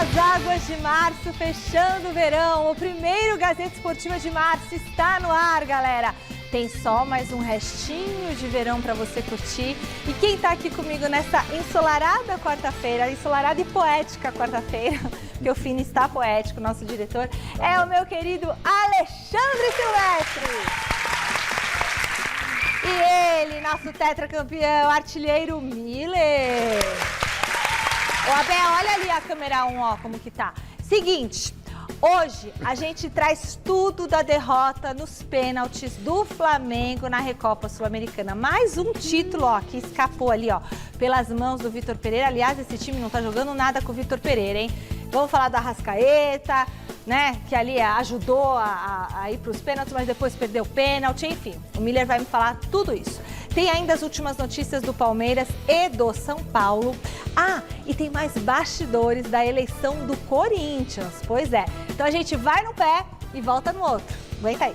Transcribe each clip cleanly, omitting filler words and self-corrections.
Nas águas de março, fechando o verão, o primeiro Gazeta Esportiva de março está no ar, galera. Tem só mais um restinho de verão para você curtir. E quem está aqui comigo nessa ensolarada quarta-feira, ensolarada e poética quarta-feira, porque o Fini está poético, nosso diretor, é o meu querido Alexandre Silvestre. E ele, nosso tetracampeão, artilheiro Miller. Ô, Abel, olha ali a câmera 1, ó, como que tá. Seguinte, hoje a gente traz tudo da derrota nos pênaltis do Flamengo na Recopa Sul-Americana. Mais um título, ó, que escapou ali, ó, pelas mãos do Vitor Pereira. Aliás, esse time não tá jogando nada com o Vitor Pereira, hein? Vamos falar do Arrascaeta, né, que ali ajudou a ir para os pênaltis, mas depois perdeu o pênalti, enfim. O Miller vai me falar tudo isso. Tem ainda as últimas notícias do Palmeiras e do São Paulo. Ah, e tem mais bastidores da eleição do Corinthians. Pois é. Então a gente vai no pé e volta no outro. Aguenta aí.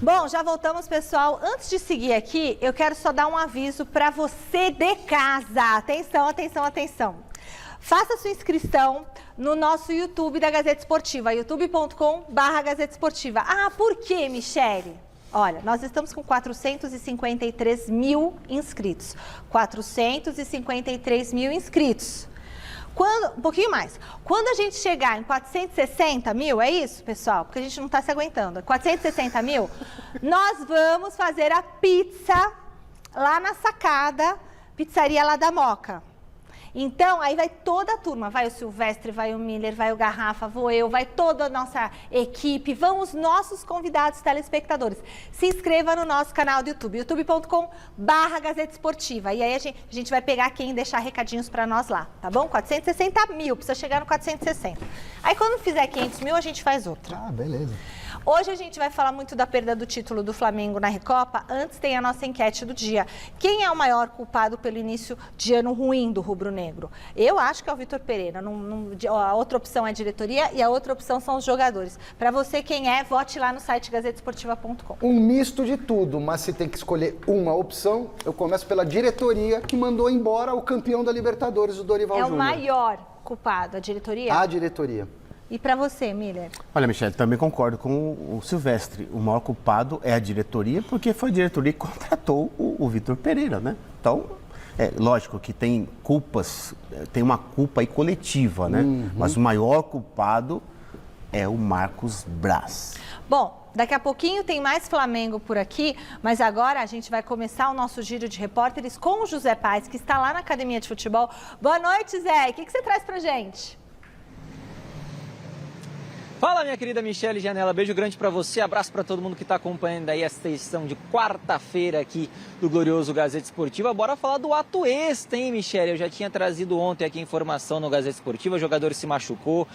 Bom, já voltamos, pessoal. Antes de seguir aqui, eu quero só dar um aviso para você de casa. Atenção, atenção, atenção. Faça sua inscrição no nosso YouTube da Gazeta Esportiva, youtube.com/Gazeta Esportiva. Ah, por quê, Michele? Olha, nós estamos com 453 mil inscritos. 453 mil inscritos. Um pouquinho mais. Quando a gente chegar em 460 mil, é isso, pessoal? Porque a gente não está se aguentando. 460 mil, nós vamos fazer a pizza lá na sacada, pizzaria lá da Moca. Então, aí vai toda a turma, vai o Silvestre, vai o Miller, vai o Garrafa, vou eu, vai toda a nossa equipe, vão os nossos convidados telespectadores. Se inscreva no nosso canal do YouTube, youtube.com/Gazeta Esportiva. E aí a gente vai pegar quem deixar recadinhos para nós lá, tá bom? 460 mil, precisa chegar no 460. Aí quando fizer 500 mil, a gente faz outra. Ah, beleza. Hoje a gente vai falar muito da perda do título do Flamengo na Recopa. Antes tem a nossa enquete do dia. Quem é o maior culpado pelo início de ano ruim do rubro-negro? Eu acho que é o Vitor Pereira. A outra opção é a diretoria e a outra opção são os jogadores. Para você, quem é, vote lá no site gazetesportiva.com. Um misto de tudo, mas se tem que escolher uma opção, eu começo pela diretoria que mandou embora o campeão da Libertadores, o Dorival Júnior. É o maior culpado, a diretoria? A diretoria. E para você, Miller? Olha, Michele, também concordo com o Silvestre. O maior culpado é a diretoria, porque foi a diretoria que contratou o Vitor Pereira, né? Então, é lógico que tem culpas, tem uma culpa aí coletiva, né? Uhum. Mas o maior culpado é o Marcos Braz. Bom, daqui a pouquinho tem mais Flamengo por aqui, mas agora a gente vai começar o nosso giro de repórteres com o José Paes, que está lá na Academia de Futebol. Boa noite, Zé. O que você traz pra gente? Fala, minha querida Michele Janela, beijo grande pra você, abraço pra todo mundo que tá acompanhando aí esta edição de quarta-feira aqui do glorioso Gazeta Esportiva. Bora falar do ato extra, hein, Michele? Eu já tinha trazido ontem aqui a informação no Gazeta Esportiva, o jogador se machucou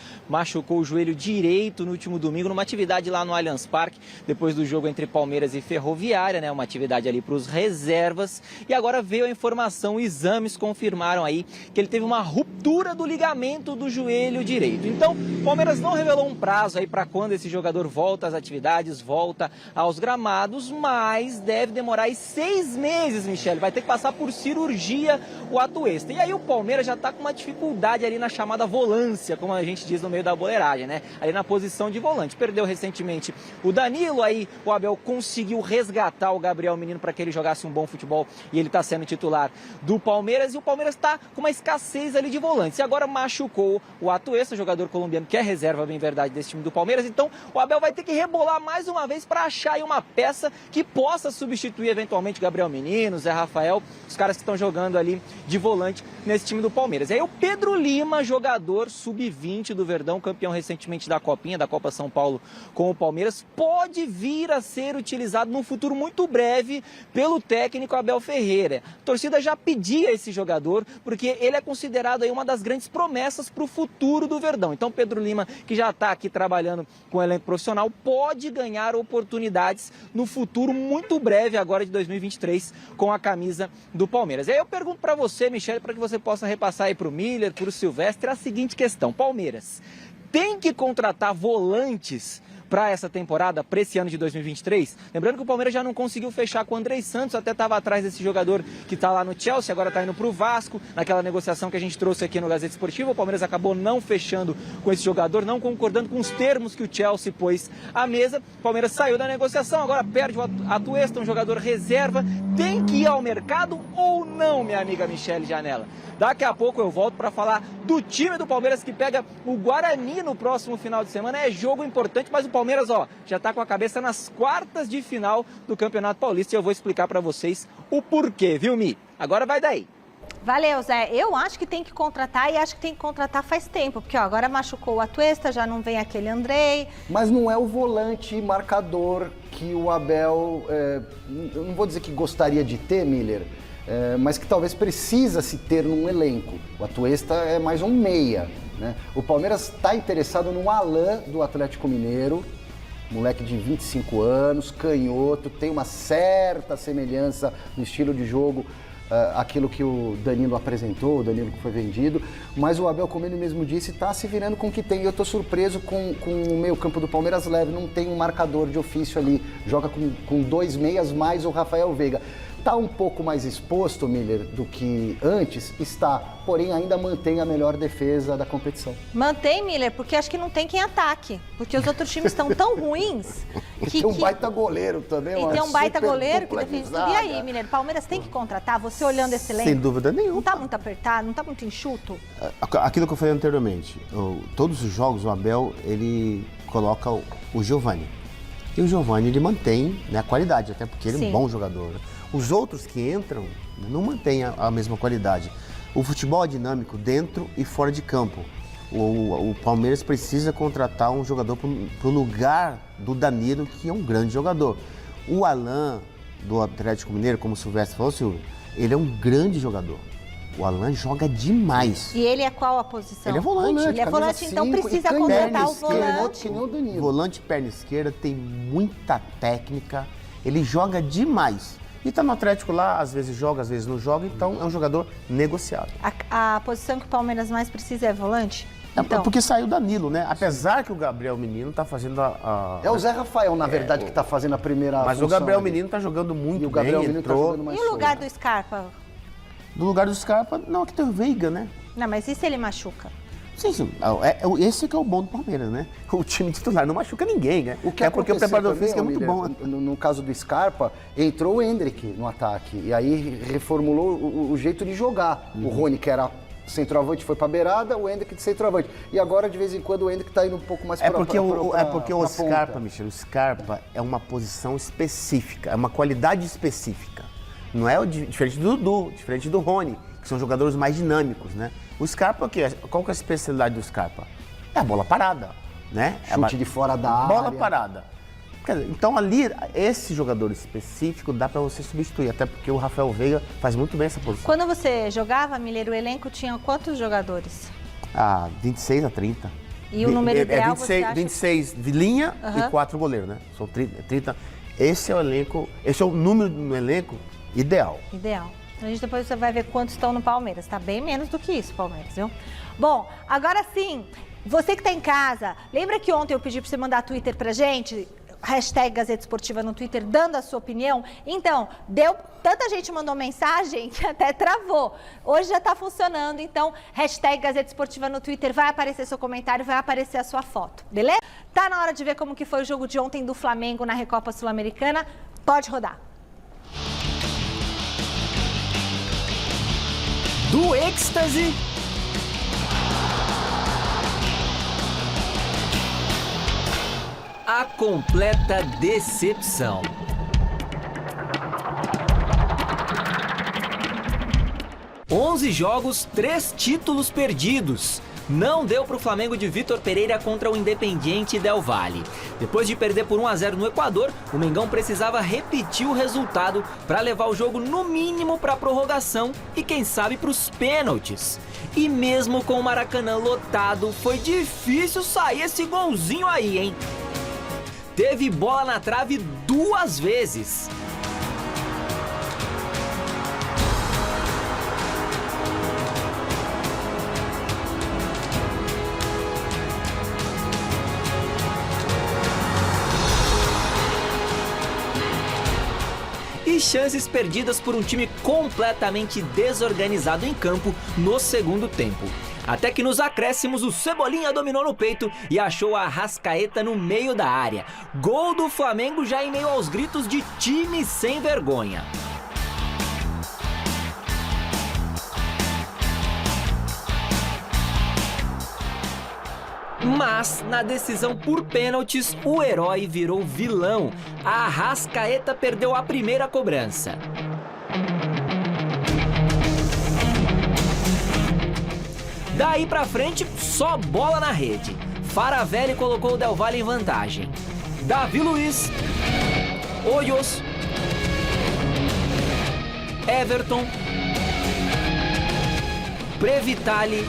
o joelho direito no último domingo, numa atividade lá no Allianz Parque, depois do jogo entre Palmeiras e Ferroviária, né, uma atividade ali pros reservas, e agora veio a informação, exames confirmaram aí que ele teve uma ruptura do ligamento do joelho direito. Então, o Palmeiras não revelou um prazo aí para quando esse jogador volta às atividades, volta aos gramados, mas deve demorar aí 6 meses, Michele. Vai ter que passar por cirurgia o ato extra. E aí o Palmeiras já está com uma dificuldade ali na chamada volância, como a gente diz no meio da boleiragem, né? Ali na posição de volante. Perdeu recentemente o Danilo, aí o Abel conseguiu resgatar o Gabriel Menino para que ele jogasse um bom futebol e ele está sendo titular do Palmeiras. E o Palmeiras está com uma escassez ali de volantes. E agora machucou o ato extra, jogador colombiano que é reserva, bem verdade, desse time do Palmeiras. Então o Abel vai ter que rebolar mais uma vez para achar aí uma peça que possa substituir eventualmente Gabriel Menino, Zé Rafael, os caras que estão jogando ali de volante nesse time do Palmeiras. E aí o Pedro Lima, jogador sub-20 do Verdão, campeão recentemente da Copinha, da Copa São Paulo com o Palmeiras, pode vir a ser utilizado num futuro muito breve pelo técnico Abel Ferreira. A torcida já pedia esse jogador porque ele é considerado aí uma das grandes promessas para o futuro do Verdão. Então Pedro Lima, que já está aqui trabalhando com o elenco profissional, pode ganhar oportunidades no futuro muito breve, agora de 2023, com a camisa do Palmeiras. E aí eu pergunto para você, Michele, para que você possa repassar aí para o Miller, para o Silvestre, a seguinte questão. Palmeiras tem que contratar volantes para essa temporada, para esse ano de 2023? Lembrando que o Palmeiras já não conseguiu fechar com o Andrei Santos, até estava atrás desse jogador que está lá no Chelsea, agora está indo para o Vasco, naquela negociação que a gente trouxe aqui no Gazeta Esportiva. O Palmeiras acabou não fechando com esse jogador, não concordando com os termos que o Chelsea pôs à mesa. O Palmeiras saiu da negociação, agora perde o Atuesta, um jogador reserva. Tem que ir ao mercado ou não, minha amiga Michele Janela? Daqui a pouco eu volto para falar do time do Palmeiras que pega o Guarani no próximo final de semana. É jogo importante, mas o Palmeiras, já está com a cabeça nas quartas de final do Campeonato Paulista e eu vou explicar para vocês o porquê, viu, Mi? Agora vai daí. Valeu, Zé. Eu acho que tem que contratar e acho que tem que contratar faz tempo, porque agora machucou o Atuesta, já não vem aquele Andrei. Mas não é o volante marcador que o Abel, eu não vou dizer que gostaria de ter, Miller, mas que talvez precisa se ter num elenco. O Atuesta é mais um meia, né? O Palmeiras está interessado no Alan do Atlético Mineiro, moleque de 25 anos, canhoto, tem uma certa semelhança no estilo de jogo, aquilo que o Danilo apresentou, o Danilo que foi vendido, mas o Abel, como ele mesmo disse, está se virando com o que tem. E eu estou surpreso com o meio-campo do Palmeiras leve, não tem um marcador de ofício ali, joga com 2 meias mais o Rafael Veiga. Está um pouco mais exposto, Miller, do que antes, está, porém ainda mantém a melhor defesa da competição. Mantém, Miller, porque acho que não tem quem ataque, porque os outros times estão tão ruins que... Tem um baita goleiro também, E tem um baita goleiro que defende tudo. E aí, Miller, Palmeiras tem que contratar, você olhando esse elenco? Sem dúvida nenhuma. Não está muito apertado, não está muito enxuto? Aquilo que eu falei anteriormente, todos os jogos o Abel, ele coloca o Giovani. E o Giovani, ele mantém, né, a qualidade, até porque ele é um bom jogador, né? Os outros que entram não mantêm a mesma qualidade. O futebol é dinâmico dentro e fora de campo. O Palmeiras precisa contratar um jogador para o lugar do Danilo, que é um grande jogador. O Alan, do Atlético Mineiro, como o Silvestre falou, Silvio, ele é um grande jogador. O Alan joga demais. E ele é qual a posição? Ele é volante. Ele é volante, então precisa contratar o volante. Volante perna esquerda, tem muita técnica, ele joga demais. E tá no Atlético lá, às vezes joga, às vezes não joga, então é um jogador negociável. A posição que o Palmeiras mais precisa é volante? Então. Porque saiu o Danilo, né? Apesar que o Gabriel Menino tá fazendo É o Zé Rafael, na verdade, que tá fazendo a primeira Mas o Gabriel Menino tá jogando muito bem, o Gabriel Menino entrou. Tá jogando mais e o lugar do Scarpa? No lugar do Scarpa, não, aqui tem o Veiga, né? Não, mas e se ele machuca? Sim. Esse que é o bom do Palmeiras, né? O time titular não machuca ninguém, né? O que é porque o preparador físico é muito bom. No caso do Scarpa, entrou o Endrick no ataque. E aí reformulou o jeito de jogar. O Rony, que era centroavante, foi pra beirada, o Endrick de centroavante. E agora, de vez em quando, o Endrick tá indo um pouco mais porque o Scarpa, Michel, o Scarpa é uma posição específica, é uma qualidade específica. Não é diferente do Dudu, diferente do Rony, que são jogadores mais dinâmicos, né? O Scarpa, qual que é a especialidade do Scarpa? É a bola parada, né? Chute de fora da área. Bola parada. Quer dizer, então ali, esse jogador específico dá para você substituir, até porque o Rafael Veiga faz muito bem essa posição. Quando você jogava, Miller, o elenco tinha quantos jogadores? 26 a 30. E o número ideal, 26, você acha? 26 de linha e 4 goleiros, né? São 30. Esse é o elenco, esse é o número no elenco ideal. Ideal. A gente depois você vai ver quantos estão no Palmeiras. Tá bem menos do que isso, Palmeiras, viu? Bom, agora sim, você que tá em casa, lembra que ontem eu pedi para você mandar Twitter pra gente? Hashtag Gazeta Esportiva no Twitter, dando a sua opinião. Então, tanta gente mandou mensagem que até travou. Hoje já tá funcionando, então, hashtag Gazeta Esportiva no Twitter, vai aparecer seu comentário, vai aparecer a sua foto, beleza? Tá na hora de ver como que foi o jogo de ontem do Flamengo na Recopa Sul-Americana. Pode rodar. Do êxtase à completa decepção. Onze jogos, 3 títulos perdidos. Não deu para o Flamengo de Vitor Pereira contra o Independiente Del Valle. Depois de perder por 1-0 no Equador, o Mengão precisava repetir o resultado para levar o jogo no mínimo para a prorrogação e quem sabe para os pênaltis. E mesmo com o Maracanã lotado, foi difícil sair esse golzinho aí, hein? Teve bola na trave 2 vezes. chances perdidas por um time completamente desorganizado em campo no segundo tempo. Até que nos acréscimos o Cebolinha dominou no peito e achou a Arrascaeta no meio da área. Gol do Flamengo já em meio aos gritos de time sem vergonha. Mas, na decisão por pênaltis, o herói virou vilão. A Arrascaeta perdeu a primeira cobrança. Daí pra frente, só bola na rede. Faravelli colocou o Del Valle em vantagem. Davi Luiz, Hoyos, Everton, Previtali,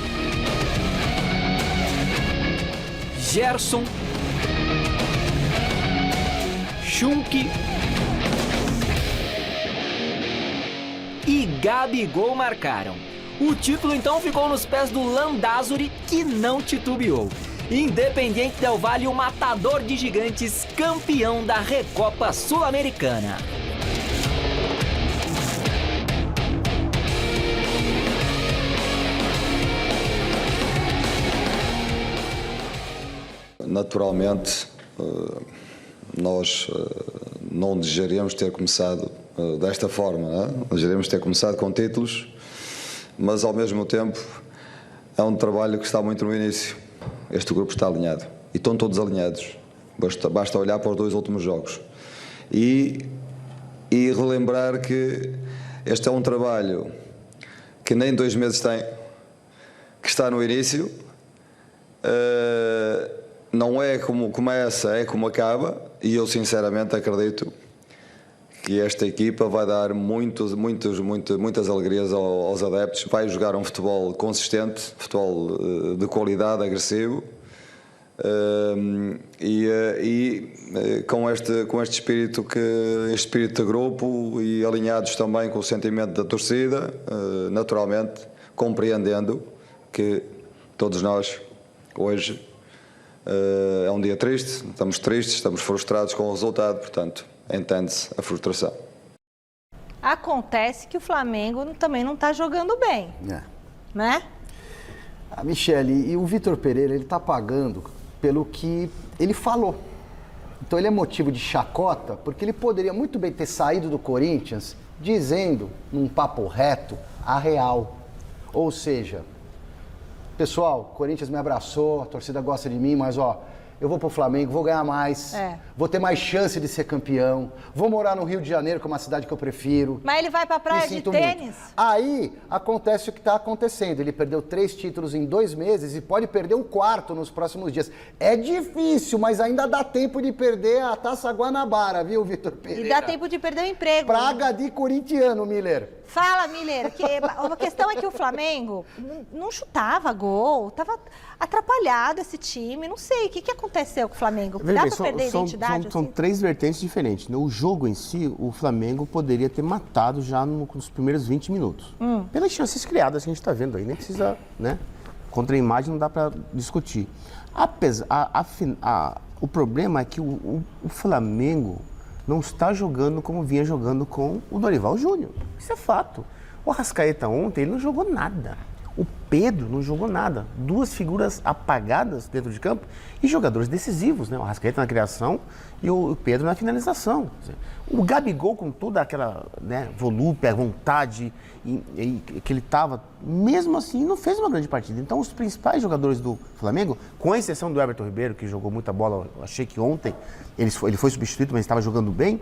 Gerson, Schunk e Gabigol marcaram. O título então ficou nos pés do Landázuri, que não titubeou. Independiente Del Valle, o matador de gigantes, campeão da Recopa Sul-Americana. Naturalmente, nós não desejaríamos ter começado desta forma, não é? Desejaríamos ter começado com títulos, mas ao mesmo tempo é um trabalho que está muito no início. Este grupo está alinhado e estão todos alinhados. Basta olhar para os 2 últimos jogos e relembrar que este é um trabalho que nem 2 meses tem, que está no início. Não é como começa, é como acaba, e eu sinceramente acredito que esta equipa vai dar muitas alegrias aos adeptos, vai jogar um futebol consistente, futebol de qualidade, agressivo, com este espírito de grupo e alinhados também com o sentimento da torcida, naturalmente compreendendo que todos nós hoje é um dia triste, estamos tristes, estamos frustrados com o resultado, portanto, entende-se a frustração. Acontece que o Flamengo também não está jogando bem, né? A Michele, e o Vitor Pereira, ele está pagando pelo que ele falou. Então ele é motivo de chacota, porque ele poderia muito bem ter saído do Corinthians dizendo, num papo reto, a real. Ou seja, pessoal, o Corinthians me abraçou, a torcida gosta de mim, mas eu vou pro Flamengo, vou ganhar mais, vou ter mais chance de ser campeão, vou morar no Rio de Janeiro, que é uma cidade que eu prefiro. Mas ele vai pra praia de tênis? Muito. Aí acontece o que está acontecendo, ele perdeu 3 títulos em 2 meses e pode perder um 4º nos próximos dias. É difícil, mas ainda dá tempo de perder a Taça Guanabara, viu, Vitor Pereira? E dá tempo de perder o emprego. Praga de corintiano, Miller. Fala, Miller, que a questão é que o Flamengo não chutava gol, tava atrapalhado esse time, não sei, o que aconteceu com o Flamengo? Dá pra perder a identidade? São 3 vertentes diferentes. No jogo em si, o Flamengo poderia ter matado já nos primeiros 20 minutos. Pelas chances criadas que a gente está vendo aí, nem precisa, né? Contra a imagem não dá para discutir. O problema é que o Flamengo não está jogando como vinha jogando com o Dorival Júnior. Isso é fato. O Arrascaeta ontem, ele não jogou nada. O Pedro não jogou nada. 2 figuras apagadas dentro de campo e jogadores decisivos, né? O Arrascaeta na criação e o Pedro na finalização. O Gabigol, com toda aquela, né, volúpia, vontade que ele estava, mesmo assim, não fez uma grande partida. Então, os principais jogadores do Flamengo, com exceção do Everton Ribeiro, que jogou muita bola, eu achei que ontem ele foi substituído, mas estava jogando bem.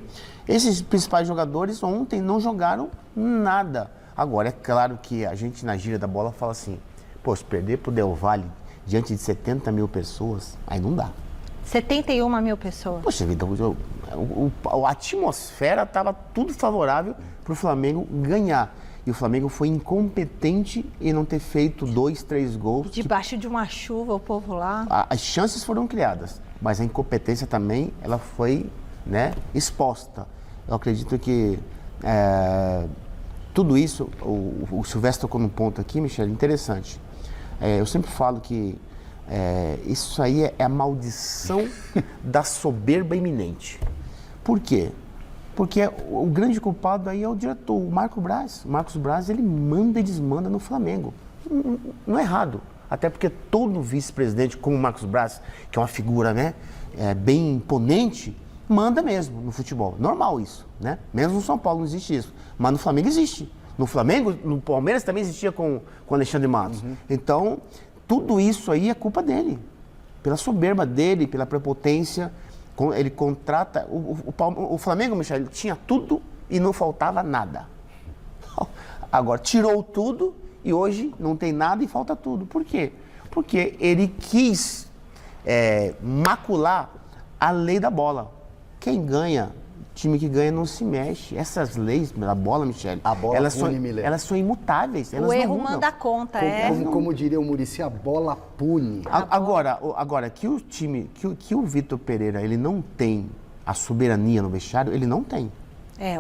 Esses principais jogadores ontem não jogaram nada. Agora, é claro que a gente na gíria da bola fala assim, pô, se perder pro Del Valle diante de 70 mil pessoas, aí não dá. 71 mil pessoas. Poxa vida, a atmosfera estava tudo favorável para o Flamengo ganhar. E o Flamengo foi incompetente em não ter feito 2, 3 gols. Debaixo de uma chuva, o povo lá. As chances foram criadas, mas a incompetência também, ela foi, né, exposta. Eu acredito que tudo isso, o Silvestre tocou num ponto aqui, Michele, interessante. Eu sempre falo que isso aí é a maldição da soberba iminente. Por quê? Porque o grande culpado aí é o diretor, o Marcos Braz. O Marcos Braz, ele manda e desmanda no Flamengo. Não é errado. Até porque todo vice-presidente, como o Marcos Braz, que é uma figura, né, bem imponente, manda mesmo no futebol. Normal isso, né? Mesmo no São Paulo não existe isso. Mas no Flamengo existe. No Flamengo, no Palmeiras também existia com o Alexandre Matos. Então, tudo isso aí é culpa dele. Pela soberba dele, pela prepotência. Ele contrata... O Flamengo, Michel, ele tinha tudo e não faltava nada. Agora, tirou tudo e hoje não tem nada e falta tudo. Por quê? Porque ele quis macular a lei da bola. Quem ganha, time que ganha não se mexe. Essas leis da bola, Michele, elas são imutáveis. Elas o não erro mudam. manda conta, Como diria o Muricy, a bola pune. Agora que o time, que o Vitor Pereira, ele não tem a soberania no vestiário, ele não tem.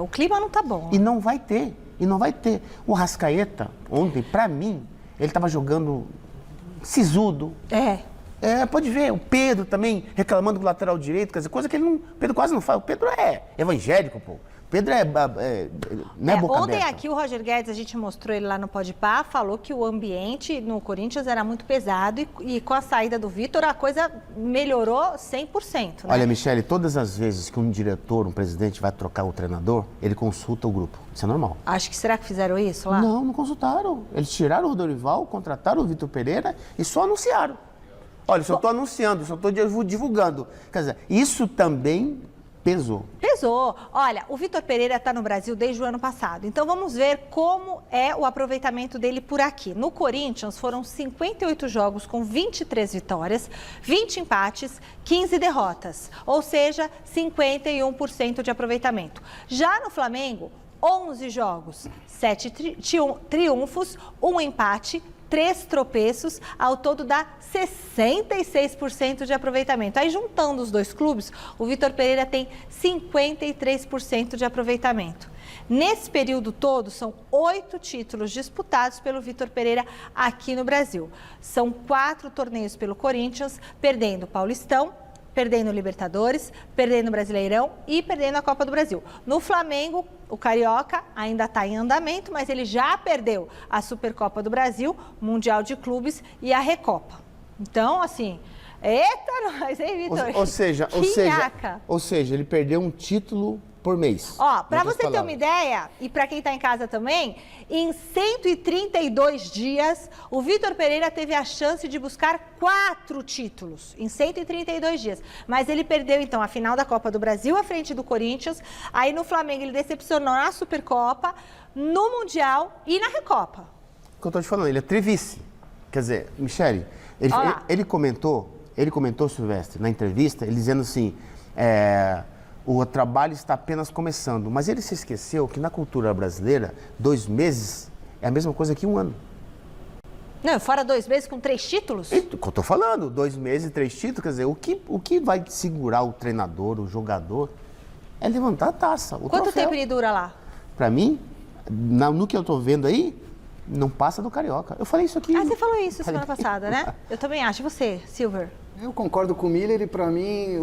O clima não tá bom. E não vai ter. O Arrascaeta, ontem, pra mim, ele tava jogando sisudo. Pode ver, o Pedro também reclamando com o lateral direito, quer dizer, coisa que ele não... O Pedro quase não faz. O Pedro é evangélico, pô. O Pedro não é boca ontem aberta. aqui o Roger Guedes, a gente mostrou ele lá no Podpah, falou que o ambiente no Corinthians era muito pesado e com a saída do Vitor a coisa melhorou 100%. Né? Olha, Michele, todas as vezes que um diretor, um presidente vai trocar o treinador, ele consulta o grupo. Isso é normal. Acho que será que fizeram isso lá? Não consultaram. Eles tiraram o Dorival, contrataram o Vitor Pereira e só anunciaram. Olha, só estou anunciando, só estou divulgando. Quer dizer, isso também pesou. Pesou. Olha, o Vitor Pereira está no Brasil desde o ano passado. Então vamos ver como é o aproveitamento dele por aqui. No Corinthians foram 58 jogos com 23 vitórias, 20 empates, 15 derrotas. Ou seja, 51% de aproveitamento. Já no Flamengo, 11 jogos, 7 triunfos, 1 empate, 3 tropeços, ao todo dá 66% de aproveitamento. Aí, juntando os dois clubes, o Vitor Pereira tem 53% de aproveitamento. Nesse período todo, são 8 títulos disputados pelo Vitor Pereira aqui no Brasil. São 4 torneios pelo Corinthians, perdendo o Paulistão, perdendo o Libertadores, perdendo o Brasileirão e perdendo a Copa do Brasil. No Flamengo, o Carioca ainda está em andamento, mas ele já perdeu a Supercopa do Brasil, Mundial de Clubes e a Recopa. Então, assim, eita nós, hein, Vitor? Ou seja, ele perdeu um título por mês. Ó, para você ter uma ideia, e para quem está em casa também, em 132 dias, o Vitor Pereira teve a chance de buscar 4 títulos, em 132 dias. Mas ele perdeu, então, a final da Copa do Brasil à frente do Corinthians, aí no Flamengo ele decepcionou na Supercopa, no Mundial e na Recopa. O que eu estou te falando, ele é trivice. Quer dizer, Michele, ele comentou, Silvestre, na entrevista, ele dizendo assim, o trabalho está apenas começando. Mas ele se esqueceu que na cultura brasileira, 2 meses é a mesma coisa que 1 ano. Não, fora 2 meses com 3 títulos? O que eu estou falando, 2 meses e 3 títulos, quer dizer, o que vai segurar o treinador, o jogador, é levantar a taça, o Quanto troféu. tempo ele dura lá? Para mim, no que eu estou vendo aí, não passa do Carioca. Eu falei isso aqui. Você falou isso semana passada, né? Eu também acho. E você, Silver? Eu concordo com o Miller e, para mim,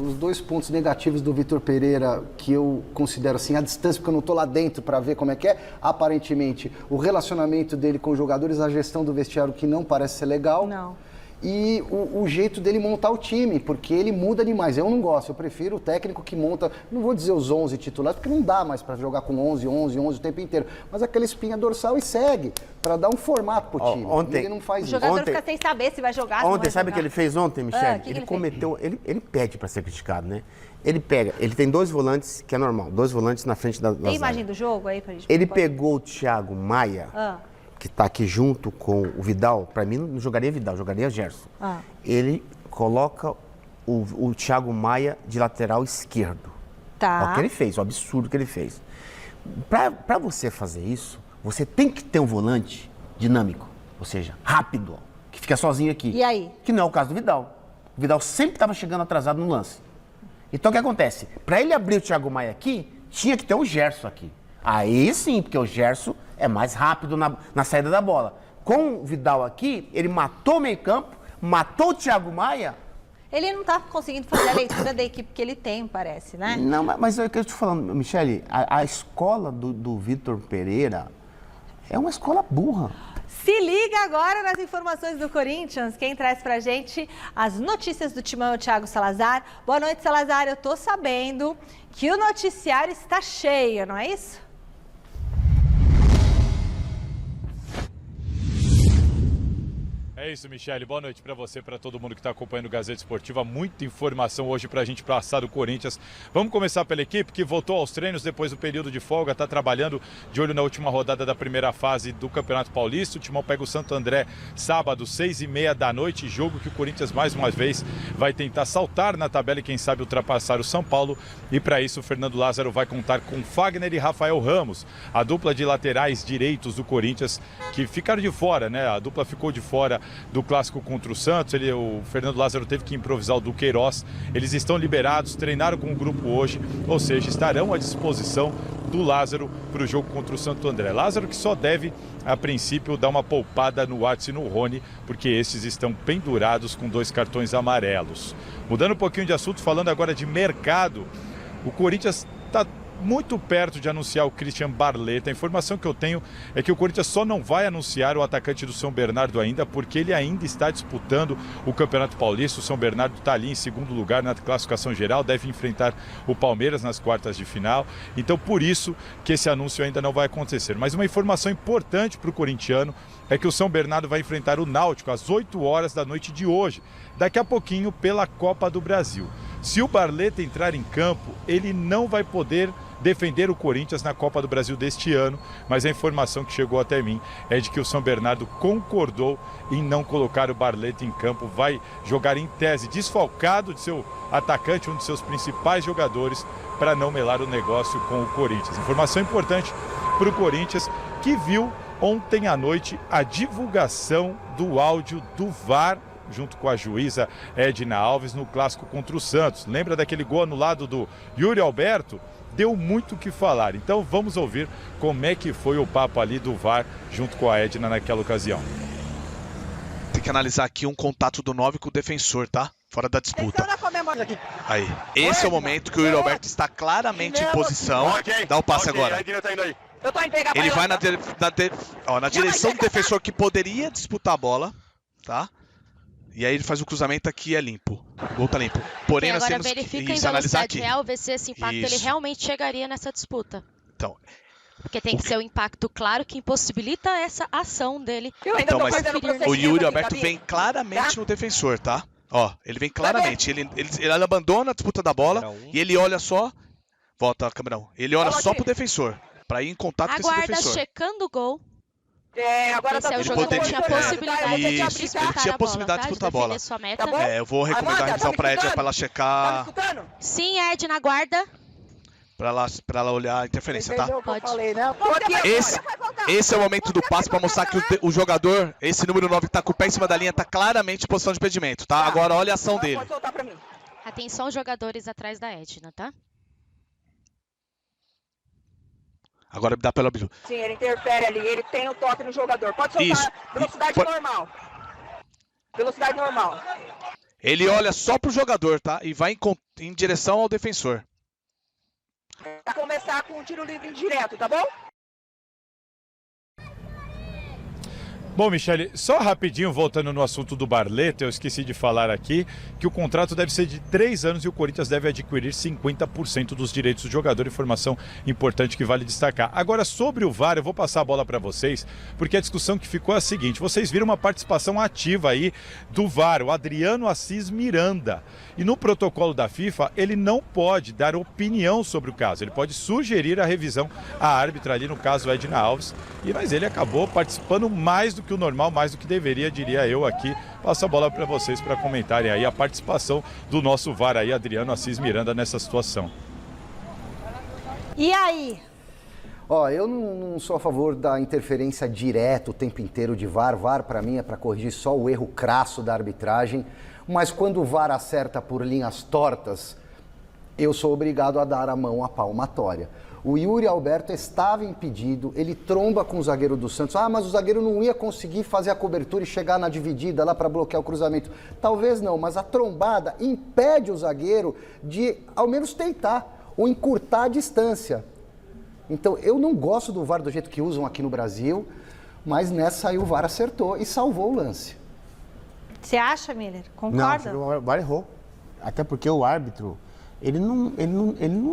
os 2 pontos negativos do Vitor Pereira, que eu considero assim, a distância, porque eu não estou lá dentro para ver como é que é, aparentemente, o relacionamento dele com os jogadores, a gestão do vestiário que não parece ser legal. Não. E o jeito dele montar o time, porque ele muda demais. Eu não gosto, eu prefiro o técnico que monta, não vou dizer os 11 titulares, porque não dá mais para jogar com 11 o tempo inteiro, mas aquela espinha dorsal e segue, para dar um formato pro time. Ele não faz isso. O jogador fica sem saber se vai jogar, Ontem, sabe o que ele fez ontem, Michele? Ele cometeu, ele pede para ser criticado, né? Ele tem 2 volantes, que é normal, 2 volantes na frente da Tem imagem do jogo aí pra gente? Ele pegou o Thiago Maia, que está aqui junto com o Vidal, para mim não jogaria Vidal, jogaria Gerson. Ele coloca o Thiago Maia de lateral esquerdo. Tá. Olha o que ele fez, o absurdo que ele fez. Para você fazer isso, você tem que ter um volante dinâmico, ou seja, rápido, que fica sozinho aqui. E aí? Que não é o caso do Vidal. O Vidal sempre estava chegando atrasado no lance. Então o que acontece? Para ele abrir o Thiago Maia aqui, tinha que ter o Gerson aqui. Aí sim, porque o Gerson é mais rápido na saída da bola. Com o Vidal aqui, ele matou o meio campo, matou o Thiago Maia ele não tá conseguindo fazer a leitura da equipe que ele tem, parece, né? Não, mas é o que eu estou falando, Michele, a escola do Vitor Pereira é uma escola burra. Se liga agora nas informações do Corinthians. Quem traz pra gente as notícias do Timão é o Thiago Salazar. Boa noite, Salazar. Eu tô sabendo que o noticiário está cheio, não é isso? É isso, Michele. Boa noite para você, para todo mundo que está acompanhando o Gazeta Esportiva. Muita informação hoje para a gente passar do Corinthians. Vamos começar pela equipe que voltou aos treinos depois do período de folga, está trabalhando de olho na última rodada da primeira fase do Campeonato Paulista. O Timão pega o Santo André sábado, 6h30 da noite, jogo que o Corinthians mais uma vez vai tentar saltar na tabela e quem sabe ultrapassar o São Paulo. E para isso o Fernando Lázaro vai contar com Fagner e Rafael Ramos, a dupla de laterais direitos do Corinthians que ficaram de fora, né? A dupla ficou de fora do clássico contra o Santos. O Fernando Lázaro teve que improvisar o Duqueiroz. Eles estão liberados, treinaram com o grupo hoje, ou seja, estarão à disposição do Lázaro para o jogo contra o Santo André. Lázaro que só deve, a princípio, dar uma poupada no Watson e no Rony, porque esses estão pendurados com 2 cartões amarelos. Mudando um pouquinho de assunto, falando agora de mercado, o Corinthians está muito perto de anunciar o Christian Barletta. A informação que eu tenho é que o Corinthians só não vai anunciar o atacante do São Bernardo ainda, porque ele ainda está disputando o Campeonato Paulista. O São Bernardo está ali em segundo lugar na classificação geral, deve enfrentar o Palmeiras nas quartas de final. Então, por isso que esse anúncio ainda não vai acontecer. Mas uma informação importante para o corintiano é que o São Bernardo vai enfrentar o Náutico às 8 horas da noite de hoje, daqui a pouquinho pela Copa do Brasil. Se o Barletta entrar em campo, ele não vai poder defender o Corinthians na Copa do Brasil deste ano, mas a informação que chegou até mim é de que o São Bernardo concordou em não colocar o Barletta em campo, vai jogar em tese desfalcado de seu atacante, um de seus principais jogadores, para não melar o negócio com o Corinthians. Informação importante para o Corinthians, que viu ontem à noite a divulgação do áudio do VAR junto com a juíza Edna Alves no clássico contra o Santos. Lembra daquele gol anulado do Yuri Alberto? Deu muito o que falar. Então vamos ouvir como é que foi o papo ali do VAR junto com a Edna naquela ocasião. Tem que analisar aqui um contato do 9 com o defensor, tá? Fora da disputa. Aí. Esse é o momento que o Yuri Alberto está claramente em posição. Dá o passe agora. Ele vai na direção do defensor que poderia disputar a bola, tá? E aí ele faz o cruzamento aqui, é limpo. O gol tá limpo. Porém, nós temos que em velocidade real, ver se esse impacto ele realmente chegaria nessa disputa. Então, porque tem que ser um impacto claro que impossibilita essa ação dele. Então, mas o Yuri Alberto vem claramente no defensor, tá? Ó, ele vem claramente. Ele abandona a disputa da bola e ele olha só. Volta a câmera 1. Ele olha só pro defensor, pra ir em contato com esse defensor. Aguarda checando o gol. Agora tá o jogador tinha possibilidade de ele tinha possibilidade de disputar a bola. Eu vou recomendar a revisão pra Edna pra ela checar. Sim, Edna, aguarda. Pra ela olhar a interferência, tá? Pode. Esse é o momento do passe pra mostrar que o jogador, esse número 9 que tá com o pé em cima da linha, tá claramente em posição de impedimento, tá? Agora olha a ação dele. Atenção, jogadores atrás da Edna, tá? Agora dá pelo Bilu. Sim, ele interfere ali, ele tem o toque no jogador. Pode soltar. Isso. Velocidade normal. Velocidade normal. Ele olha só pro jogador, tá? E vai em direção ao defensor. Vai começar com um tiro livre direto, tá bom? Bom, Michele, só rapidinho, voltando no assunto do Barletta, eu esqueci de falar aqui que o contrato deve ser de 3 anos e o Corinthians deve adquirir 50% dos direitos do jogador, informação importante que vale destacar. Agora, sobre o VAR, eu vou passar a bola para vocês, porque a discussão que ficou é a seguinte: vocês viram uma participação ativa aí do VAR, o Adriano Assis Miranda, e no protocolo da FIFA, ele não pode dar opinião sobre o caso, ele pode sugerir a revisão à árbitra ali, no caso Edna Alves, mas ele acabou participando mais do que o normal, mais do que deveria, diria eu aqui. Passo a bola para vocês para comentarem aí a participação do nosso VAR aí, Adriano Assis Miranda, nessa situação. E aí? Ó, eu não sou a favor da interferência direta o tempo inteiro de VAR. VAR, para mim, é para corrigir só o erro crasso da arbitragem. Mas quando o VAR acerta por linhas tortas, eu sou obrigado a dar a mão à palmatória. O Yuri Alberto estava impedido, ele tromba com o zagueiro do Santos. Ah, mas o zagueiro não ia conseguir fazer a cobertura e chegar na dividida lá para bloquear o cruzamento. Talvez não, mas a trombada impede o zagueiro de ao menos tentar ou encurtar a distância. Então, eu não gosto do VAR do jeito que usam aqui no Brasil, mas nessa aí o VAR acertou e salvou o lance. Você acha, Miller? Concorda? Não, o VAR errou. Até porque o árbitro... Ele não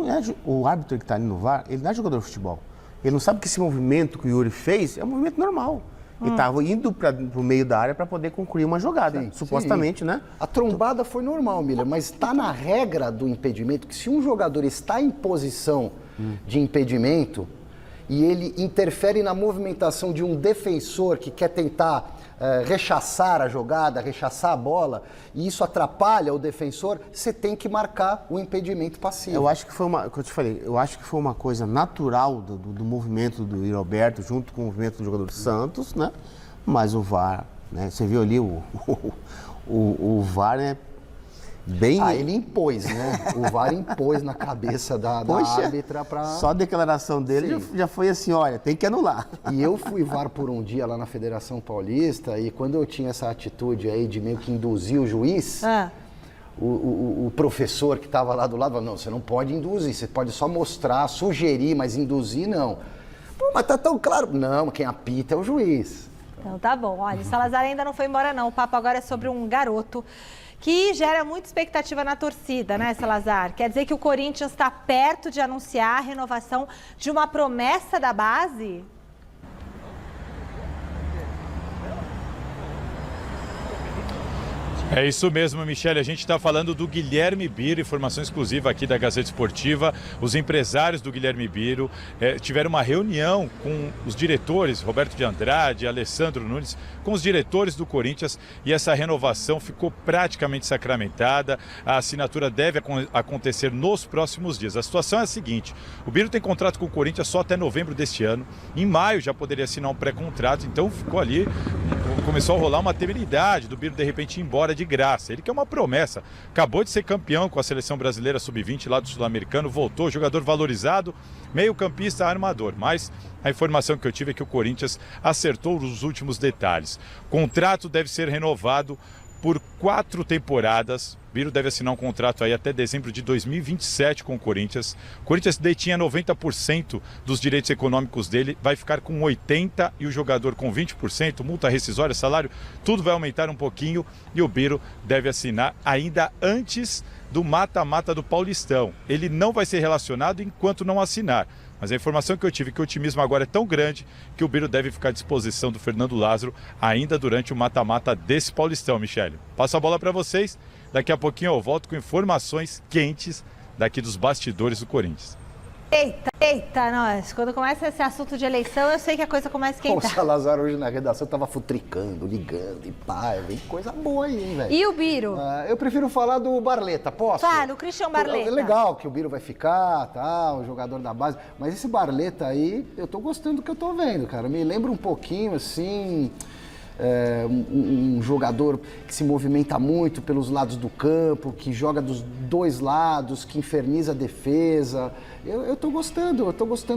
é o árbitro que está ali no VAR, ele não é jogador de futebol. Ele não sabe que esse movimento que o Yuri fez é um movimento normal. Ele estava indo para o meio da área para poder concluir uma jogada, supostamente, né? A trombada foi normal, Miller, mas está na regra do impedimento que se um jogador está em posição de impedimento e ele interfere na movimentação de um defensor que quer tentar rechaçar a jogada, rechaçar a bola, e isso atrapalha o defensor, você tem que marcar o impedimento passivo. Eu acho que foi eu acho que foi uma coisa natural do movimento do Yuri Alberto junto com o movimento do jogador Santos, né? Mas o VAR, né? Você viu ali o VAR, né? Bem... ele impôs, né? O VAR impôs na cabeça da árbitra para... Só a declaração dele já foi assim, olha, tem que anular. E eu fui VAR por um dia lá na Federação Paulista e quando eu tinha essa atitude aí de meio que induzir o juiz, o professor que estava lá do lado falou, não, você não pode induzir, você pode só mostrar, sugerir, mas induzir não. Pô, mas tá tão claro. Não, quem apita é o juiz. Então tá bom, olha, o Salazar ainda não foi embora não, o papo agora é sobre um garoto que gera muita expectativa na torcida, né, Salazar? Quer dizer que o Corinthians está perto de anunciar a renovação de uma promessa da base? É isso mesmo, Michele. A gente está falando do Guilherme Biro, informação exclusiva aqui da Gazeta Esportiva. Os empresários do Guilherme Biro tiveram uma reunião com os diretores, Roberto de Andrade, Alessandro Nunes, com os diretores do Corinthians e essa renovação ficou praticamente sacramentada. A assinatura deve acontecer nos próximos dias. A situação é a seguinte, o Biro tem contrato com o Corinthians só até novembro deste ano. Em maio já poderia assinar um pré-contrato, então ficou ali, começou a rolar uma temeridade do Biro de repente ir embora de graça. Ele que é uma promessa, acabou de ser campeão com a seleção brasileira sub-20 lá do Sul-Americano, voltou, jogador valorizado, meio-campista, armador. Mas a informação que eu tive é que o Corinthians acertou os últimos detalhes. O contrato deve ser renovado por 4 temporadas. Biro deve assinar um contrato aí até dezembro de 2027 com o Corinthians. O Corinthians detinha 90% dos direitos econômicos dele, vai ficar com 80% e o jogador com 20%, multa rescisória, salário, tudo vai aumentar um pouquinho e o Biro deve assinar ainda antes do mata-mata do Paulistão. Ele não vai ser relacionado enquanto não assinar. Mas a informação que eu tive é que o otimismo agora é tão grande que o Biro deve ficar à disposição do Fernando Lázaro ainda durante o mata-mata desse Paulistão, Michele. Passo a bola para vocês. Daqui a pouquinho eu volto com informações quentes daqui dos bastidores do Corinthians. Eita, nós. Quando começa esse assunto de eleição, eu sei que a coisa começa a esquentar. O Salazar hoje na redação tava futricando, ligando e pá, vem coisa boa aí, hein, velho. E o Biro? Eu prefiro falar do Barleta, posso? Fala, o Christian Barleta. É legal que o Biro vai ficar, tá, o jogador da base, mas esse Barleta aí, eu tô gostando do que eu tô vendo, cara. Me lembra um pouquinho, assim... um jogador que se movimenta muito pelos lados do campo, que joga dos dois lados, que inferniza a defesa. Eu tô gostando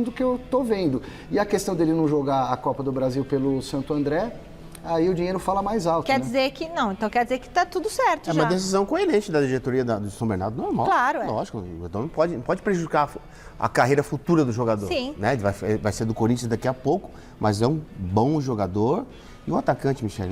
do que eu tô vendo. E a questão dele não jogar a Copa do Brasil pelo Santo André, aí o dinheiro fala mais alto. Quer né? dizer que não, então quer dizer que tá tudo certo já. É uma decisão coerente da diretoria do São Bernardo, normal. Claro, é. Lógico, então não pode prejudicar a carreira futura do jogador. Sim. Né? Vai ser do Corinthians daqui a pouco, mas é um bom jogador. E o atacante, Michele,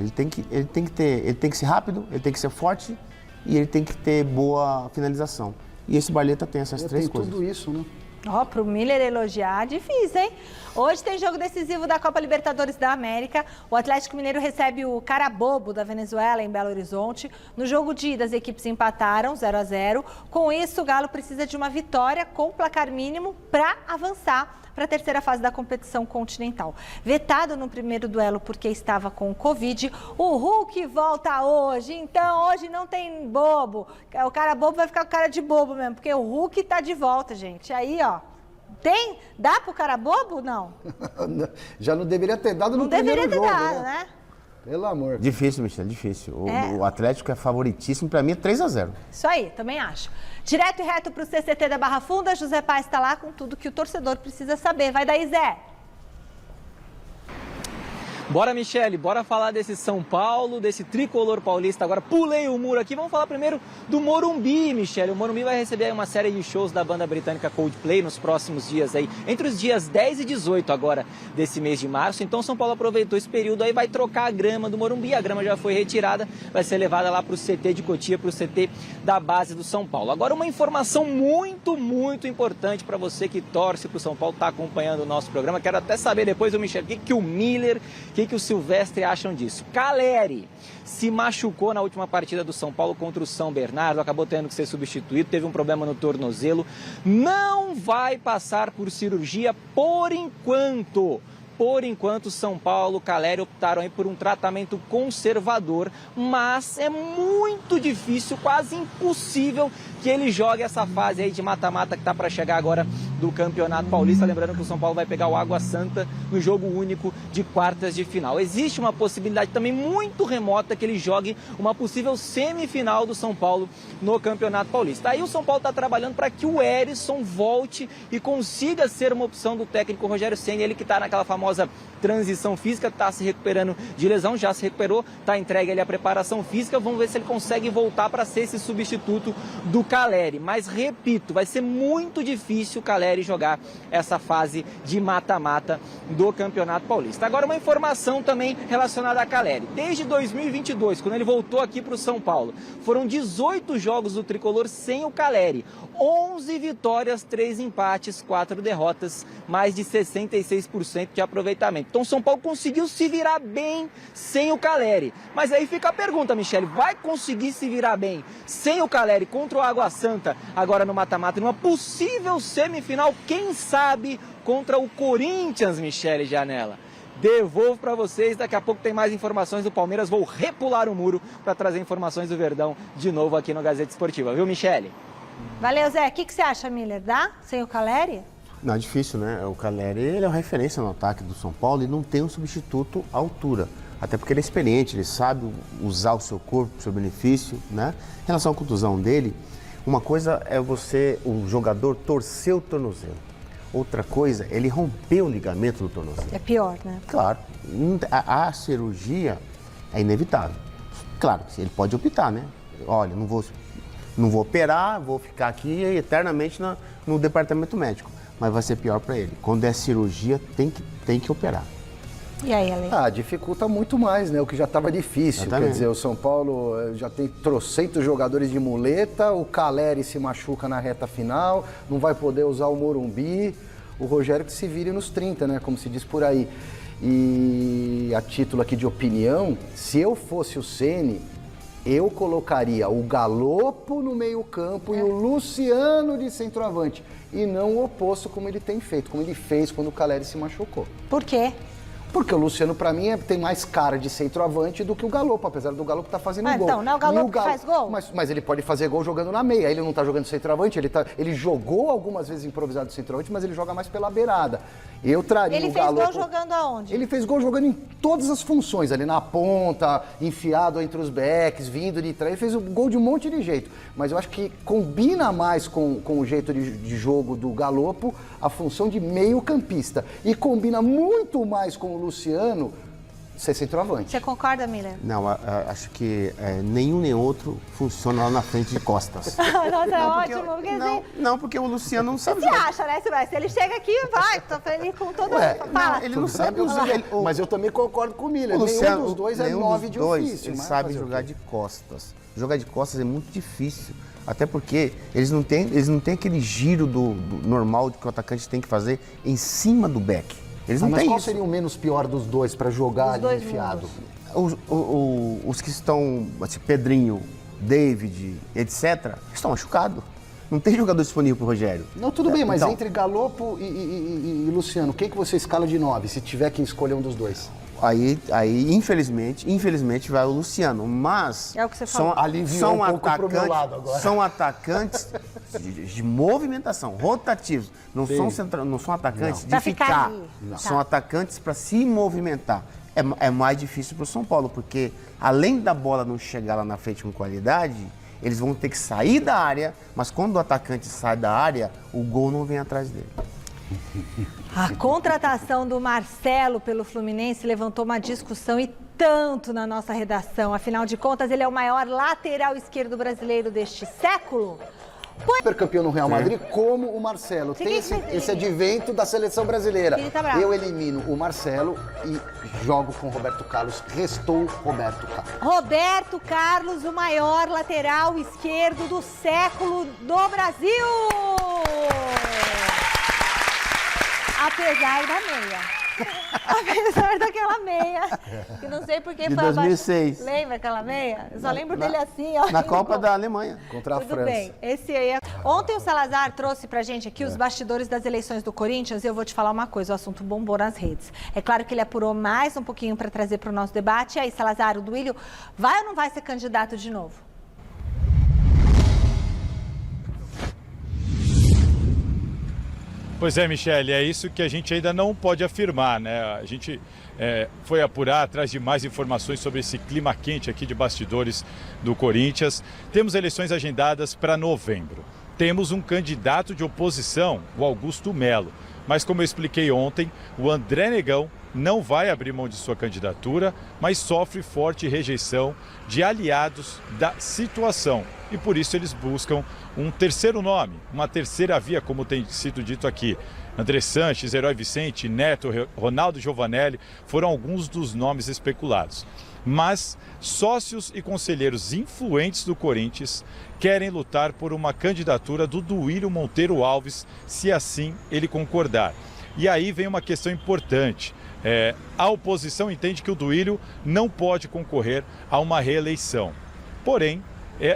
ele tem que ser rápido, ele tem que ser forte e ele tem que ter boa finalização. E esse Barleta tem essas três coisas. Tudo isso, né? Ó, pro Miller elogiar, difícil, hein? Hoje tem jogo decisivo da Copa Libertadores da América. O Atlético Mineiro recebe o Carabobo da Venezuela em Belo Horizonte. No jogo de ida, as equipes empataram 0-0. Com isso, o Galo precisa de uma vitória com placar mínimo para avançar para a terceira fase da competição continental. Vetado no primeiro duelo porque estava com Covid, o Hulk volta hoje, então hoje não tem bobo. O cara bobo vai ficar com cara de bobo mesmo, porque o Hulk tá de volta, gente. Aí, ó, dá pro cara bobo? Não. Já não deveria ter dado no primeiro jogo. Não deveria ter dado, né? Pelo amor. Difícil, Michele, difícil. O Atlético é favoritíssimo, para mim é 3-0. Isso aí, também acho. Direto e reto para o CCT da Barra Funda, José Paz está lá com tudo que o torcedor precisa saber. Vai daí, Zé. Bora, Michele, bora falar desse São Paulo, desse tricolor paulista. Agora pulei o muro aqui, vamos falar primeiro do Morumbi, Michele. O Morumbi vai receber uma série de shows da banda britânica Coldplay nos próximos dias aí, entre os dias 10 e 18 agora desse mês de março. Então São Paulo aproveitou esse período aí, vai trocar a grama do Morumbi, a grama já foi retirada, vai ser levada lá para o CT de Cotia, para o CT da base do São Paulo. Agora uma informação muito importante para você que torce para o São Paulo, está acompanhando o nosso programa. Quero até saber depois, Michele, o que o Miller, o que o Silvestre acham disso. Caleri se machucou na última partida do São Paulo contra o São Bernardo, acabou tendo que ser substituído, teve um problema no tornozelo, não vai passar por cirurgia por enquanto. Por enquanto, São Paulo, Caleri optaram aí por um tratamento conservador, mas é muito difícil, quase impossível que ele jogue essa fase aí de mata-mata que está para chegar agora do Campeonato Paulista. Lembrando que o São Paulo vai pegar o Água Santa no jogo único de quartas de final. Existe uma possibilidade também muito remota que ele jogue uma possível semifinal do São Paulo no Campeonato Paulista. Aí o São Paulo está trabalhando para que o Herisson volte e consiga ser uma opção do técnico Rogério Ceni, ele que está naquela famosa transição física, está se recuperando de lesão, já se recuperou, está entregue ali a preparação física, vamos ver se ele consegue voltar para ser esse substituto do Caleri. Mas repito, vai ser muito difícil o Caleri jogar essa fase de mata-mata do Campeonato Paulista. Agora uma informação também relacionada a Caleri. Desde 2022, quando ele voltou aqui para o São Paulo, foram 18 jogos do tricolor sem o Caleri. 11 vitórias, 3 empates, 4 derrotas, mais de 66% de aproveitamento. Então o São Paulo conseguiu se virar bem sem o Caleri. Mas aí fica a pergunta, Michele, vai conseguir se virar bem sem o Caleri contra o Água Santa agora no mata-mata, numa possível semifinal, quem sabe, contra o Corinthians, Michele Janela? Devolvo para vocês, daqui a pouco tem mais informações do Palmeiras, vou repular o muro para trazer informações do Verdão de novo aqui no Gazeta Esportiva, viu, Michele? Valeu, Zé. O que você acha, Miller? Dá sem o Caleri? Não, é difícil, né? O Caleri, ele é uma referência no ataque do São Paulo e não tem um substituto à altura. Até porque ele é experiente, ele sabe usar o seu corpo, o seu benefício, né? Em relação à contusão dele, uma coisa é o jogador torcer o tornozelo. Outra coisa, ele rompeu o ligamento do tornozelo. É pior, né? Claro. A cirurgia é inevitável. Claro, ele pode optar, né? Olha, não vou operar, vou ficar aqui eternamente no departamento médico. Mas vai ser pior para ele. Quando é cirurgia, tem que operar. E aí, Ale? Dificulta muito mais, né? O que já estava difícil. Quer dizer, o São Paulo já tem trocentos jogadores de muleta, o Caleri se machuca na reta final, não vai poder usar o Morumbi, o Rogério que se vire nos 30, né? Como se diz por aí. E a título aqui de opinião, se eu fosse o Ceni, eu colocaria o Galopo no meio-campo e o Luciano de centroavante. E não o oposto como ele tem feito, como ele fez quando o Caleri se machucou. Por quê? Porque o Luciano, pra mim, tem mais cara de centroavante do que o Galopo, apesar do Galopo estar fazendo gol. Então, não é o Galopo que faz gol? Mas ele pode fazer gol jogando na meia. Ele não tá jogando centroavante, ele jogou algumas vezes improvisado de centroavante, mas ele joga mais pela beirada. Eu traria o Galopo... Ele fez gol jogando aonde? Ele fez gol jogando em todas as funções, ali na ponta, enfiado entre os backs, vindo de trás. Ele fez o gol de um monte de jeito. Mas eu acho que combina mais com o jeito de jogo do Galopo a função de meio-campista. E combina muito mais com o Luciano ser centroavante. Você concorda, Miller? Não, acho que nenhum nem outro funciona lá na frente de costas. Nossa, é ótimo. Não, porque o Luciano não sabe jogar. Você acha, né, Silvestre? Se ele chega aqui, vai, tô feliz com todo mundo. Não, ele não sabe usar. Mas eu também concordo com o Miller. Nenhum dos dois é 9 de ofício. Ele sabe jogar de costas. Jogar de costas é muito difícil. Até porque eles não têm aquele giro do normal que o atacante tem que fazer em cima do back. Eles não têm qual isso. seria o menos pior dos dois para jogar ali enfiado? Os que estão, assim, Pedrinho, David, etc., estão machucados. Não tem jogador disponível pro Rogério. Não, tudo bem, mas entre Galopo e Luciano, quem que você escala de 9, se tiver que escolher um dos dois? Aí infelizmente vai o Luciano, mas é o que você falou. São atacantes de movimentação, rotativos. Não são atacantes de ficar. São atacantes para se movimentar. é mais difícil para o São Paulo, porque além da bola não chegar lá na frente com qualidade, eles vão ter que sair da área, mas quando o atacante sai da área, o gol não vem atrás dele. A contratação do Marcelo pelo Fluminense levantou uma discussão e tanto na nossa redação. Afinal de contas, ele é o maior lateral esquerdo brasileiro deste século. Supercampeão no Real Madrid, como o Marcelo. Tem esse advento da seleção brasileira. Eu elimino o Marcelo e jogo com o Roberto Carlos. Restou Roberto Carlos. Roberto Carlos, o maior lateral esquerdo do século do Brasil. Apesar da meia. Apesar daquela meia. Que não sei por que de foi 2006. abaixo. Lembra aquela meia? Eu só lembro dele assim, ó. Na Copa da Alemanha. Contra a Tudo França. bem. Esse aí é... Ontem o Salazar trouxe pra gente aqui os bastidores das eleições do Corinthians e eu vou te falar uma coisa, o assunto bombou nas redes. É claro que ele apurou mais um pouquinho para trazer para o nosso debate. E aí, Salazar, o Duílio vai ou não vai ser candidato de novo? Pois é, Michele, é isso que a gente ainda não pode afirmar, né? A gente foi apurar atrás de mais informações sobre esse clima quente aqui de bastidores do Corinthians. Temos eleições agendadas para novembro. Temos um candidato de oposição, o Augusto Melo. Mas como eu expliquei ontem, o André Negão não vai abrir mão de sua candidatura, mas sofre forte rejeição de aliados da situação. E por isso eles buscam um terceiro nome, uma terceira via, como tem sido dito aqui. André Sanches, Herói Vicente, Neto, Ronaldo Giovanelli foram alguns dos nomes especulados. Mas sócios e conselheiros influentes do Corinthians querem lutar por uma candidatura do Duílio Monteiro Alves, se assim ele concordar. E aí vem uma questão importante. A oposição entende que o Duílio não pode concorrer a uma reeleição. Porém,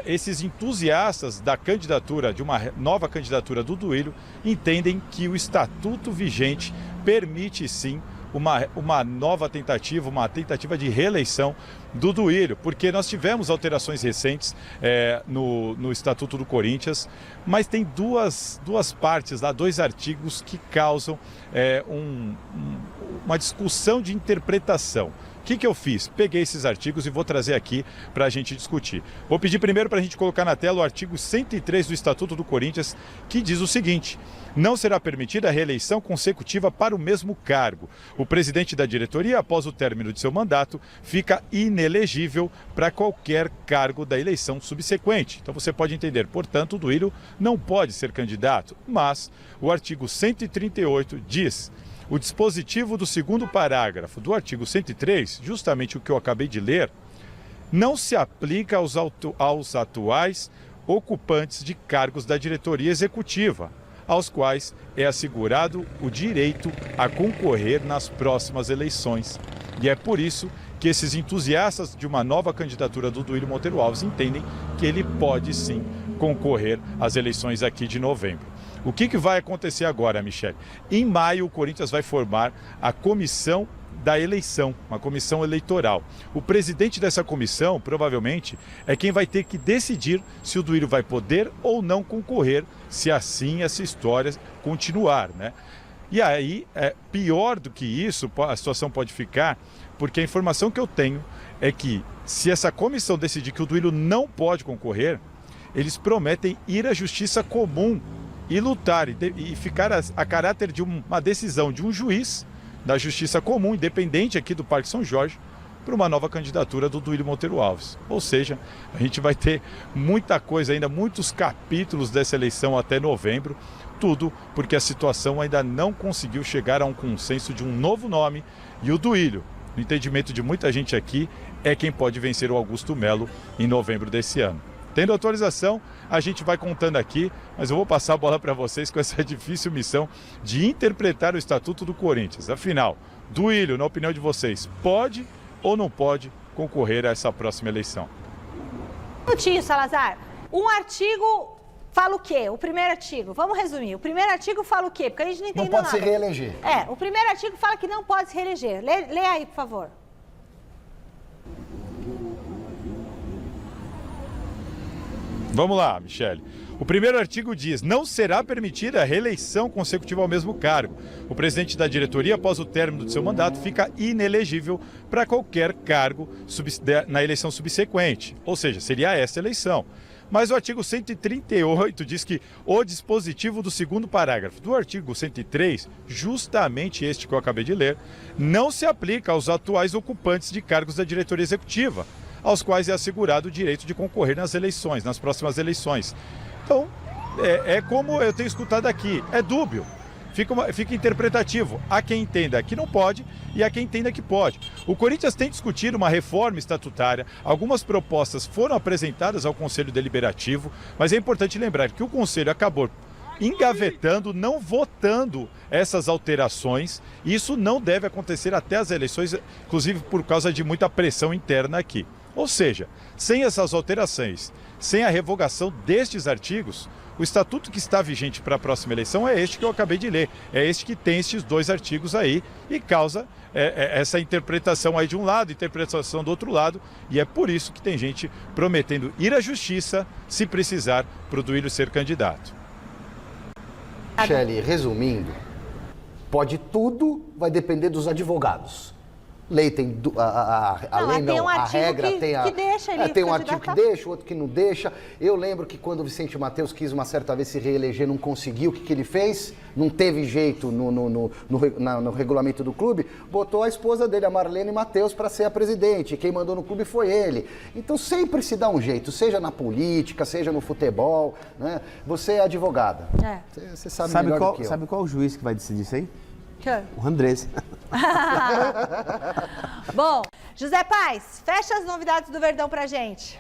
esses entusiastas da candidatura, de uma nova candidatura do Duílio, entendem que o estatuto vigente permite sim uma nova tentativa, uma tentativa de reeleição do Duílio, porque nós tivemos alterações recentes no Estatuto do Corinthians, mas tem duas partes lá, 2 artigos que causam uma discussão de interpretação. O que eu fiz? Peguei esses artigos e vou trazer aqui para a gente discutir. Vou pedir primeiro para a gente colocar na tela o artigo 103 do Estatuto do Corinthians, que diz o seguinte: não será permitida a reeleição consecutiva para o mesmo cargo. O presidente da diretoria, após o término de seu mandato, fica inelegível para qualquer cargo da eleição subsequente. Então você pode entender, portanto, o Duílio não pode ser candidato, mas o artigo 138 diz: o dispositivo do segundo parágrafo do artigo 103, justamente o que eu acabei de ler, não se aplica aos atuais ocupantes de cargos da diretoria executiva, aos quais é assegurado o direito a concorrer nas próximas eleições. E é por isso que esses entusiastas de uma nova candidatura do Duílio Monteiro Alves entendem que ele pode sim concorrer às eleições aqui de novembro. O que vai acontecer agora, Michele? Em maio, o Corinthians vai formar a comissão da eleição, uma comissão eleitoral. O presidente dessa comissão, provavelmente, é quem vai ter que decidir se o Duílio vai poder ou não concorrer, se assim essa história continuar, né? E aí, pior do que isso, a situação pode ficar, porque a informação que eu tenho é que, se essa comissão decidir que o Duílio não pode concorrer, eles prometem ir à justiça comum e lutar e ficar a caráter de uma decisão de um juiz da Justiça Comum, independente aqui do Parque São Jorge, para uma nova candidatura do Duílio Monteiro Alves. Ou seja, a gente vai ter muita coisa ainda, muitos capítulos dessa eleição até novembro, tudo porque a situação ainda não conseguiu chegar a um consenso de um novo nome e o Duílio, no entendimento de muita gente aqui, é quem pode vencer o Augusto Melo em novembro desse ano. Tendo atualização, a gente vai contando aqui, mas eu vou passar a bola para vocês com essa difícil missão de interpretar o Estatuto do Corinthians. Afinal, Duílio, na opinião de vocês, pode ou não pode concorrer a essa próxima eleição? Um minutinho, Salazar. Um artigo fala o quê? O primeiro artigo, vamos resumir. O primeiro artigo fala o quê? Porque a gente não entendeu nada. Não pode se reeleger. O primeiro artigo fala que não pode se reeleger. Lê aí, por favor. Vamos lá, Michele. O primeiro artigo diz: não será permitida a reeleição consecutiva ao mesmo cargo. O presidente da diretoria, após o término do seu mandato, fica inelegível para qualquer cargo na eleição subsequente. Ou seja, seria essa eleição. Mas o artigo 138 diz que o dispositivo do segundo parágrafo do artigo 103, justamente este que eu acabei de ler, não se aplica aos atuais ocupantes de cargos da diretoria executiva, aos quais é assegurado o direito de concorrer nas eleições, nas próximas eleições. Então, é como eu tenho escutado aqui, é dúbio, fica interpretativo. Há quem entenda que não pode e há quem entenda que pode. O Corinthians tem discutido uma reforma estatutária, algumas propostas foram apresentadas ao Conselho Deliberativo, mas é importante lembrar que o Conselho acabou engavetando, não votando essas alterações. Isso não deve acontecer até as eleições, inclusive por causa de muita pressão interna aqui. Ou seja, sem essas alterações, sem a revogação destes artigos, o estatuto que está vigente para a próxima eleição é este que eu acabei de ler. É este que tem estes dois artigos aí e causa essa interpretação aí de um lado, interpretação do outro lado. E é por isso que tem gente prometendo ir à justiça, se precisar, para o Duílio ser candidato. Michele, resumindo, pode tudo, vai depender dos advogados. Lei tem a regra tem que deixa ele tem um artigo que deixa, outro que não deixa. Eu lembro que quando o Vicente Mateus quis uma certa vez se reeleger, não conseguiu, o que ele fez? Não teve jeito no regulamento do clube, botou a esposa dele, a Marlene Mateus, para ser a presidente. Quem mandou no clube foi ele. Então sempre se dá um jeito, seja na política, seja no futebol, né? Você é advogada. Você sabe melhor do que eu. Sabe qual o juiz que vai decidir isso aí? O Andrés. Bom, José Paes, fecha as novidades do Verdão pra gente.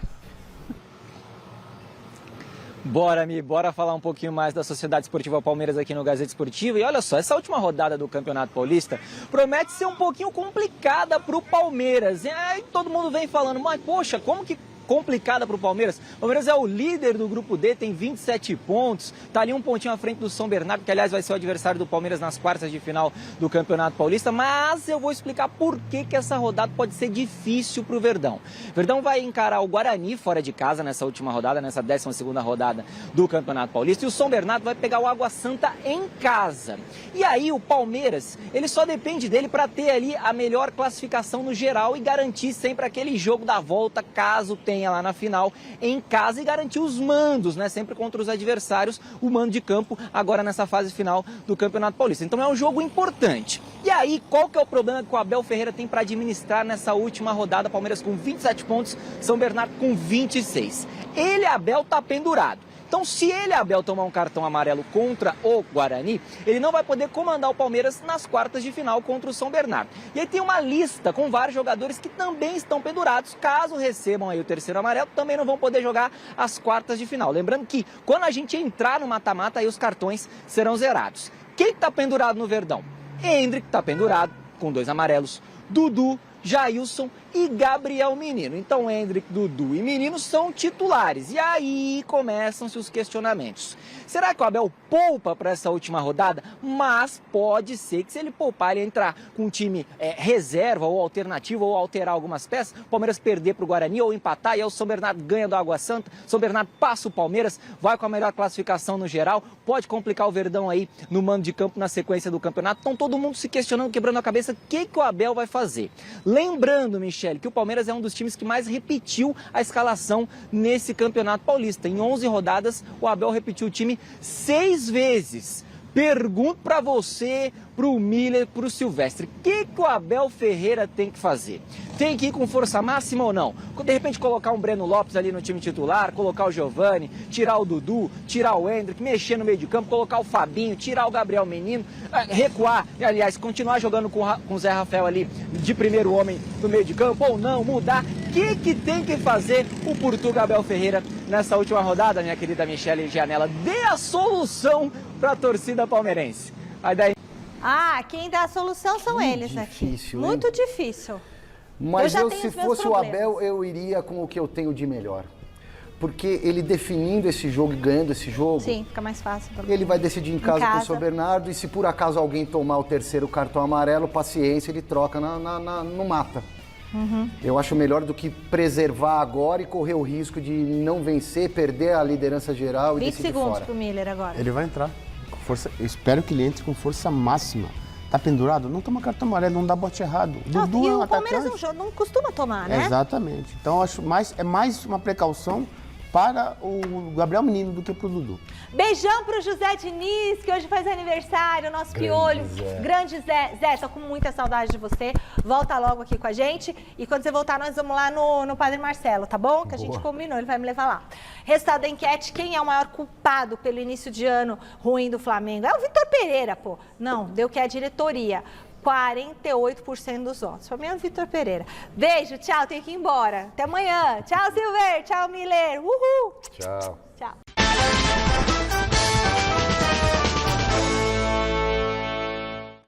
Bora falar um pouquinho mais da Sociedade Esportiva Palmeiras aqui no Gazeta Esportiva. E olha só, essa última rodada do Campeonato Paulista promete ser um pouquinho complicada pro Palmeiras. E aí todo mundo vem falando, mas poxa, como que complicada para o Palmeiras? O Palmeiras é o líder do grupo D, tem 27 pontos, tá ali um pontinho à frente do São Bernardo, que aliás vai ser o adversário do Palmeiras nas quartas de final do Campeonato Paulista, mas eu vou explicar por que essa rodada pode ser difícil para o Verdão. O Verdão vai encarar o Guarani fora de casa nessa última rodada, nessa 12ª rodada do Campeonato Paulista, e o São Bernardo vai pegar o Água Santa em casa. E aí o Palmeiras, ele só depende dele para ter ali a melhor classificação no geral e garantir sempre aquele jogo da volta, caso tenha lá na final em casa, e garantir os mandos, né? Sempre contra os adversários, o mando de campo agora nessa fase final do Campeonato Paulista. Então é um jogo importante. E aí, qual que é o problema que o Abel Ferreira tem para administrar nessa última rodada? Palmeiras com 27 pontos, São Bernardo com 26. Ele, Abel, tá pendurado. Então, se ele, Abel, tomar um cartão amarelo contra o Guarani, ele não vai poder comandar o Palmeiras nas quartas de final contra o São Bernardo. E aí tem uma lista com vários jogadores que também estão pendurados. Caso recebam aí o terceiro amarelo, também não vão poder jogar as quartas de final. Lembrando que quando a gente entrar no mata-mata, aí os cartões serão zerados. Quem está pendurado no Verdão? Hendrick está pendurado com 2 amarelos. Dudu, Jailson e Gabriel Menino. Então, Hendrick, Dudu e Menino são titulares. E aí começam-se os questionamentos. Será que o Abel poupa para essa última rodada? Mas pode ser que, se ele poupar, ele entrar com um time reserva ou alternativo, ou alterar algumas peças, o Palmeiras perder para o Guarani ou empatar, e aí o São Bernardo ganha do Água Santa, São Bernardo passa o Palmeiras, vai com a melhor classificação no geral, pode complicar o Verdão aí no mando de campo na sequência do campeonato. Então todo mundo se questionando, quebrando a cabeça, o que o Abel vai fazer? Lembrando, Michele, que o Palmeiras é um dos times que mais repetiu a escalação nesse Campeonato Paulista. Em 11 rodadas, o Abel repetiu o time 6 vezes. Pergunto para você, pro Miller, pro Silvestre, o que o Abel Ferreira tem que fazer? Tem que ir com força máxima ou não? De repente colocar um Breno Lopes ali no time titular, colocar o Giovani, tirar o Dudu, tirar o Hendrick, mexer no meio de campo, colocar o Fabinho, tirar o Gabriel Menino, recuar, aliás, continuar jogando com o Zé Rafael ali de primeiro homem no meio de campo ou não, mudar. O que tem que fazer o Portuga Abel Ferreira nessa última rodada, minha querida Michele Gianella? Dê a solução para a torcida palmeirense. Aí daí... quem dá a solução são eles difícil, aqui. Muito difícil. Mas se fosse o Abel, eu iria com o que eu tenho de melhor. Porque ele definindo esse jogo e ganhando esse jogo... Sim, fica mais fácil. Ele vai decidir em casa com o São Bernardo, e se por acaso alguém tomar o terceiro cartão amarelo, paciência, ele troca no mata. Eu acho melhor do que preservar agora e correr o risco de não vencer, perder a liderança geral e 20 decidir segundos fora. pro Miller agora. Ele vai entrar com força. Eu espero que ele entre com força máxima. Tá pendurado? Não toma cartão amarelo, não dá bote errado. Não, Dudu e é um o Palmeiras atacante. não costuma tomar, né? Exatamente. Então eu acho mais uma precaução para o Gabriel Menino do que pro Dudu. Beijão pro José Diniz, que hoje faz aniversário, nosso piolho. Grande Zé. Zé, tô com muita saudade de você. Volta logo aqui com a gente. E quando você voltar, nós vamos lá no Padre Marcelo, tá bom? Que a gente combinou, ele vai me levar lá. Resultado da enquete, quem é o maior culpado pelo início de ano ruim do Flamengo? É o Vitor Pereira, pô. Não, deu que é a diretoria. 48% dos votos. Pra mim é o Vitor Pereira. Beijo, tchau, tenho que ir embora. Até amanhã. Tchau, Silver. Tchau, Miller. Uhul. Tchau. Tchau.